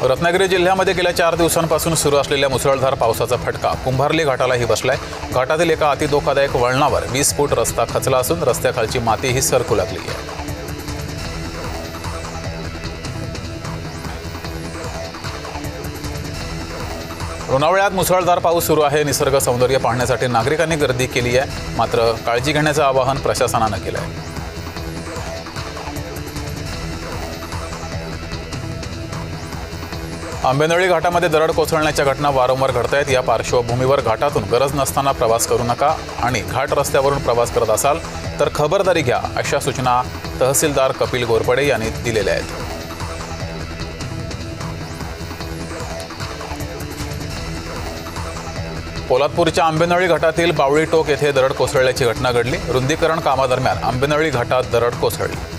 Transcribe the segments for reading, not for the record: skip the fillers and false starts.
रत्नागिरी जिल्ह्यामध्ये गेल्या 4 दिवसांपासून सुरू असलेल्या मुसळधार पावसाचा फटका कुंभारली घाटालाही बसलाय। घाटातील एका अतिधोकादायक वळणावर 20 फूट रस्ता खचला असून रस्त्याखालची मातीही सरकू लागली आहे। लोणावळ्यात मुसळधार पाऊस सुरू आहे। निसर्ग सौंदर्य पाहण्यासाठी नागरिकांनी गर्दी केली आहे, मात्र काळजी घेण्याचं आवाहन प्रशासनानं केलं आहे। आंबेनळी घाटामध्ये दरड कोसळण्याच्या घटना वारंवार घडत आहेत। या पार्श्वभूमीवर घाटातून गरज नसताना प्रवास करू नका आणि घाट रस्त्यावरून प्रवास करत असाल तर खबरदारी घ्या, अशा सूचना तहसीलदार कपिल गोरपडे यांनी दिलेल्या आहेत। पोलादपूरच्या आंबेनळी घाटातील बावळी टोक येथे दरड कोसळल्याची घटना घडली। रुंदीकरण कामादरम्यान आंबेनळी घाटात दरड कोसळली।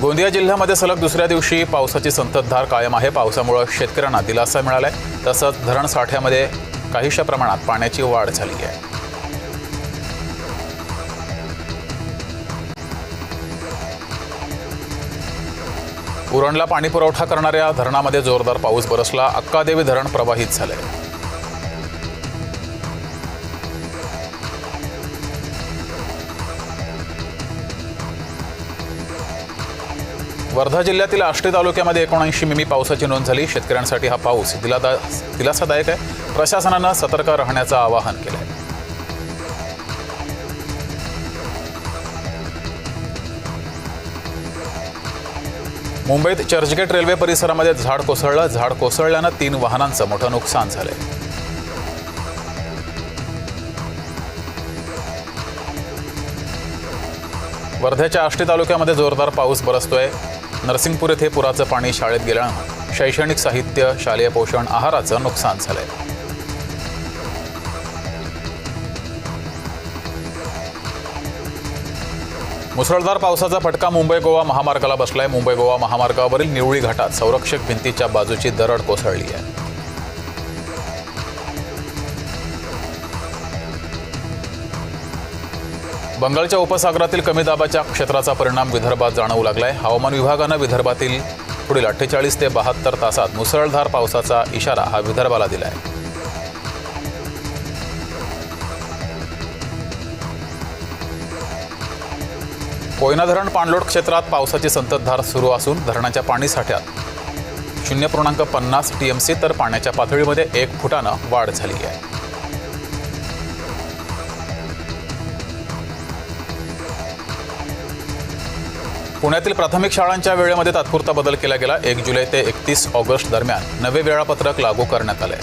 गोंदिया जिल्ह्यामध्ये सलग दुसऱ्या दिवशी पावसाची संततधार कायम आहे। पावसामुळे शेतकऱ्यांना दिलासा मिळालाय, तसंच धरण साठ्यामध्ये काहीशा प्रमाणात पाण्याची वाढ झाली आहे। उरणला पाणी पुरवठा करणाऱ्या धरणामध्ये जोरदार पाऊस बरसला। अक्कादेवी धरण प्रवाहित झाले। वर्धा जिल्ह्यातील आष्टी तालुक्यामध्ये 79 मिमी पावसाची नोंद झाली। शेतकऱ्यांसाठी हा पाऊस दिलासादायक आहे। प्रशासनानं सतर्क राहण्याचं आवाहन केलं आहे। मुंबईत चर्चगेट रेल्वे परिसरामध्ये झाड कोसळलं। झाड कोसळल्यानं 3 वाहनांचं मोठं नुकसान झालंय। वर्ध्याच्या आष्टी तालुक्यामध्ये जोरदार पाऊस बरसतोय। नरसिंगपूर येथे पुराचं पाणी शाळेत गेल्यानं शैक्षणिक साहित्य, शालेय पोषण आहाराचं नुकसान झालंय। मुसळधार पावसाचा फटका मुंबई गोवा महामार्गाला बसलाय। मुंबई गोवा महामार्गावरील निवळी घाटात संरक्षक भिंतीच्या बाजूची दरड कोसळली आहे। बंगालच्या उपसागरातील कमी दाबाच्या क्षेत्राचा परिणाम विदर्भात जाणवू लागलाय। हवामान विभागानं विदर्भातील पुढील 48 ते 72 तासात मुसळधार पावसाचा इशारा हा विदर्भाला दिलाय। कोयना धरण पाणलोट क्षेत्रात पावसाची संततधार सुरू असून धरणाच्या पाणी साठ्यात 0.50 TMC तर पाण्याच्या पातळीमध्ये 1 फुटानं वाढ झाली आहे। पुण्यातील प्राथमिक शाळांच्या वेळेमध्ये तात्पुरता बदल केला गेला। 1 जुलै ते 31 ऑगस्ट दरम्यान नवे वेळापत्रक लागू करण्यात आले।